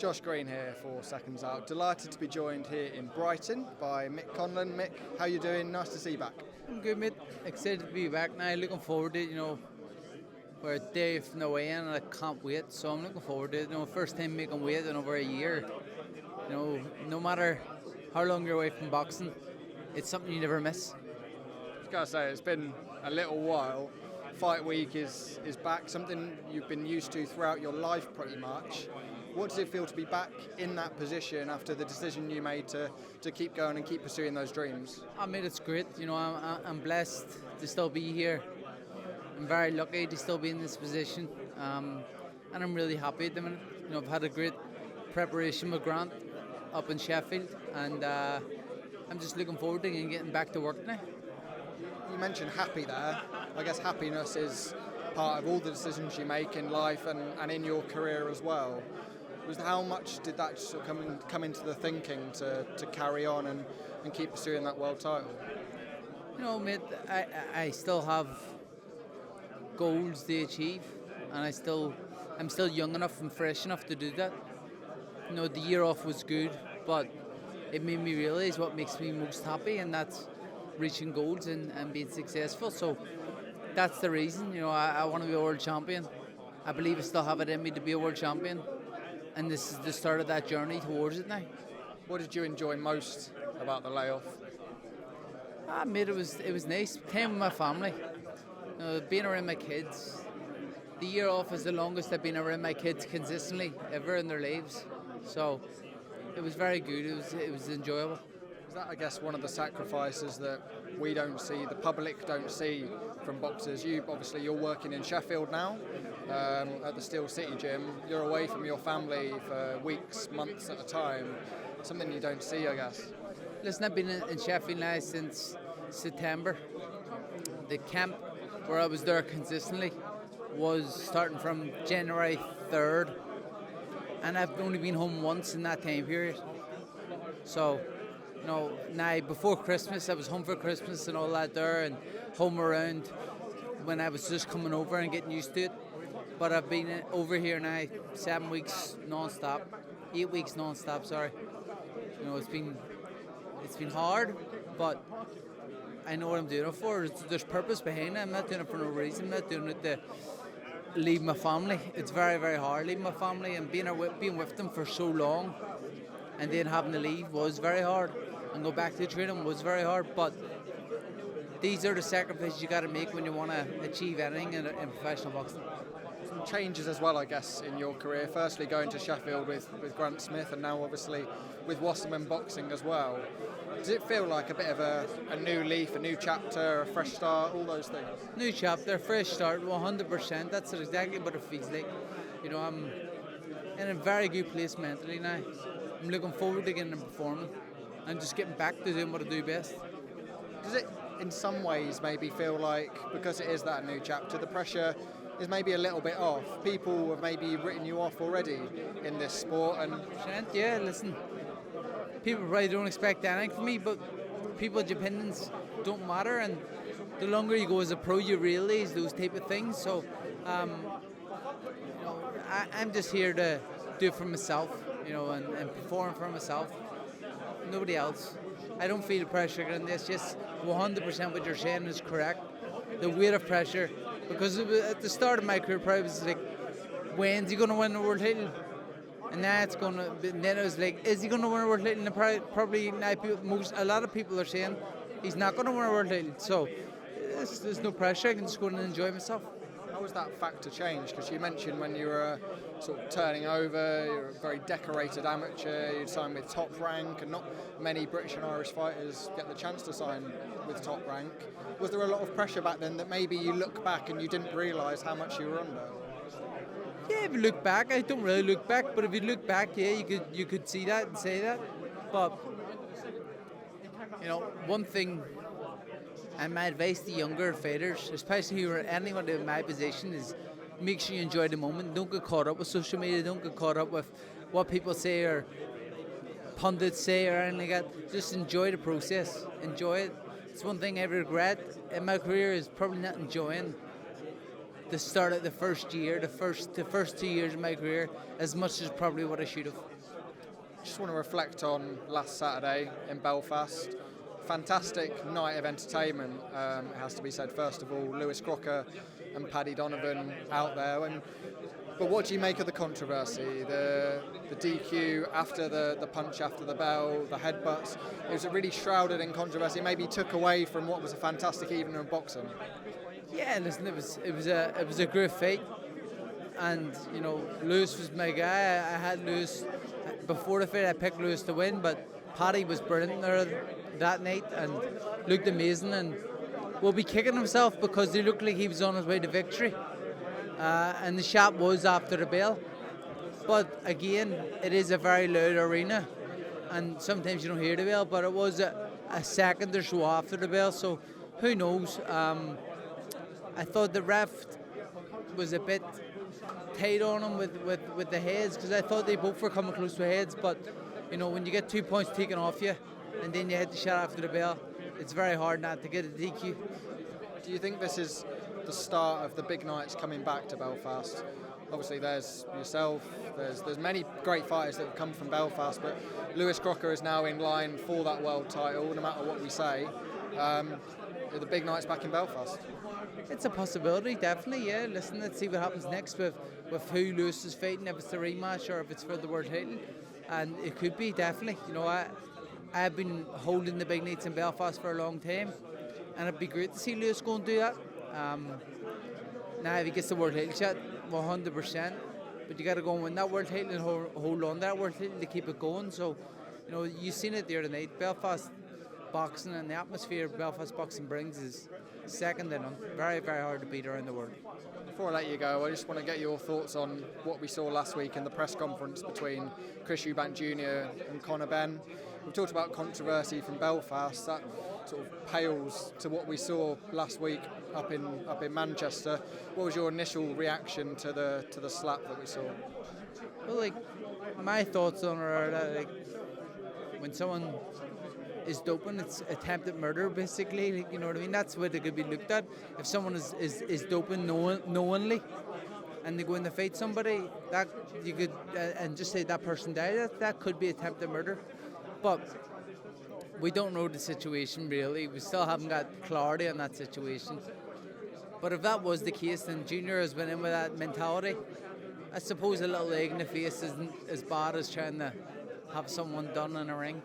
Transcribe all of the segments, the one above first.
Josh Green here for Seconds Out. Delighted to be joined here in Brighton by Mick Conlan. Mick, how you doing? Nice to see you back. I'm good, mate. Excited to be back now. Looking forward to it. We're a day from the way in and I can't wait. So I'm looking forward to it. First time making weight in over a year. No matter how long you're away from boxing, it's something you never miss. I was going to say, it's been a little while. Fight week is back, something you've been used to throughout your life pretty much. What does it feel to be back in that position after the decision you made to keep going and keep pursuing those dreams? I mean, it's great. I'm blessed to still be here. I'm very lucky to still be in this position, and I'm really happy at the minute. I've had a great preparation with Grant up in Sheffield, and I'm just looking forward to getting back to work now. You mentioned happy there. I guess happiness is part of all the decisions you make in life and in your career as well. How much did that sort of come into the thinking to carry on and keep pursuing that world title? Mate, I still have goals to achieve, and I'm still young enough and fresh enough to do that. The year off was good, but it made me realise what makes me most happy, and that's reaching goals and being successful. So that's the reason. I want to be a world champion. I believe I still have it in me to be a world champion. And this is the start of that journey towards it now. What did you enjoy most about the layoff? Mate, it was nice. Time with my family. Being around my kids. The year off is the longest I've been around my kids consistently ever in their lives. So it was very good. It was enjoyable. Is that, I guess, one of the sacrifices that we don't see, the public don't see from boxers? You're working in Sheffield now at the Steel City gym. You're away from your family for weeks, months at a time. Something you don't see, I guess. Listen, I've been in Sheffield now since September. The camp where I was there consistently was starting from January 3rd, and I've only been home once in that time period. So now before Christmas, I was home for Christmas and all that there, and home around when I was just coming over and getting used to it. But I've been over here now 7 weeks non-stop, 8 weeks non-stop. Sorry, it's been hard, but I know what I'm doing it for. There's purpose behind it. I'm not doing it for no reason. I'm not doing it to leave my family. It's very, very hard leaving my family and being with them for so long, and then having to leave was very hard. And go back to training was very hard, but these are the sacrifices you got to make when you want to achieve anything in professional boxing. Some changes as well, I guess, in your career. Firstly, going to Sheffield with Grant Smith, and now obviously with Wasserman Boxing as well. Does it feel like a bit of a new leaf, a new chapter, a fresh start, all those things? New chapter, fresh start, 100%. That's exactly what it feels like. I'm in a very good place mentally now. I'm looking forward to getting and performing. I'm just getting back to doing what I do best. Does it, in some ways, maybe feel like, because it is that new chapter, the pressure is maybe a little bit off? People have maybe written you off already in this sport, and 100%, yeah. Listen, people probably don't expect anything from me, but people's opinions don't matter, and the longer you go as a pro, you realise those type of things. So, I'm just here to do it for myself, and perform for myself. Nobody else. I don't feel pressure in this. Just 100% what you're saying is correct. The weight of pressure, because at the start of my career, probably was like, when's he going to win the world title? And now it's going to. Then it was like, is he going to win a world title? And probably now a lot of people are saying he's not going to win a world title. So there's no pressure. I can just go and enjoy myself. How has that factor changed? Because you mentioned when you were sort of turning over, you're a very decorated amateur, you'd sign with Top Rank, and not many British and Irish fighters get the chance to sign with Top Rank. Was there a lot of pressure back then that maybe you look back and you didn't realise how much you were under? Yeah, if you look back, I don't really look back, but if you look back, yeah, you could see that and say that. But, one thing, and my advice to younger fighters, especially who are anyone in my position, is make sure you enjoy the moment. Don't get caught up with social media. Don't get caught up with what people say or pundits say or anything like that. Just enjoy the process. Enjoy it. It's one thing I regret in my career is probably not enjoying the start of the first year, the first 2 years of my career, as much as probably what I should have. Just want to reflect on last Saturday in Belfast. Fantastic night of entertainment, it has to be said. First of all, Lewis Crocker and Paddy Donovan out there. But what do you make of the controversy? The DQ after the punch after the bell, the headbutts. It was really shrouded in controversy. Maybe took away from what was a fantastic evening of boxing. Yeah, listen, it was a great fight, and Lewis was my guy. I had Lewis before the fight. I picked Lewis to win, but Paddy was brilliant there that night and looked amazing, and will be kicking himself because he looked like he was on his way to victory. And the shot was after the bell, but again, it is a very loud arena, and sometimes you don't hear the bell. But it was a second or so after the bell, so who knows? I thought the ref was a bit tight on him with the heads, because I thought they both were coming close to heads. But when you get 2 points taken off you, and then you hit the shot after the bell, it's very hard not to get a DQ. Do you think this is the start of the big nights coming back to Belfast? Obviously there's yourself, there's many great fighters that have come from Belfast, but Lewis Crocker is now in line for that world title, no matter what we say. Are the big nights back in Belfast? It's a possibility, definitely, yeah. Listen, let's see what happens next with who Lewis is fighting, if it's the rematch or if it's for the world title. And it could be, definitely. I've been holding the big nights in Belfast for a long time, and it'd be great to see Lewis go and do that. Now, if he gets the world title shot, 100%. But you got to go and win that world title and hold on to that world title to keep it going. So, you've seen it the other night. Belfast boxing and the atmosphere Belfast boxing brings is second to none. Very, very hard to beat around the world. Before I let you go, I just want to get your thoughts on what we saw last week in the press conference between Eubank Jr and Conor Benn. We've talked about controversy from Belfast. That sort of pales to what we saw last week up in Manchester. What was your initial reaction to the slap that we saw? Well, my thoughts on it are that when someone is doping, it's attempted murder, basically. You know what I mean? That's what it could be looked at. If someone is doping knowingly, and they go in to fight somebody, that you could and just say that person died, that could be attempted murder. But we don't know the situation really. We still haven't got clarity on that situation. But if that was the case, then Junior has been in with that mentality. I suppose a little egg in the face isn't as bad as trying to have someone done in a ring.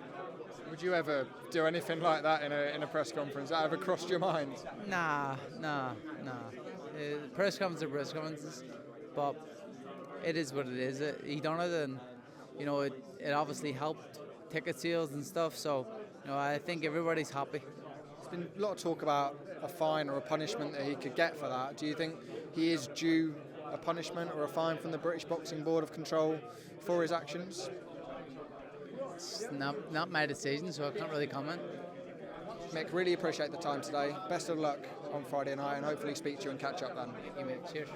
Would you ever do anything like that in a press conference? That ever crossed your mind? Nah. Press conferences are press conferences, but it is what it is. He done it, and it obviously helped ticket sales and stuff. So I think everybody's happy. There's been a lot of talk about a fine or a punishment that he could get for that. Do you think he is due a punishment or a fine from the British Boxing Board of Control for his actions? It's not my decision, so I can't really comment. Mick, really appreciate the time today. Best of luck on Friday night, and hopefully speak to you and catch up then. Thank you, mate. Cheers.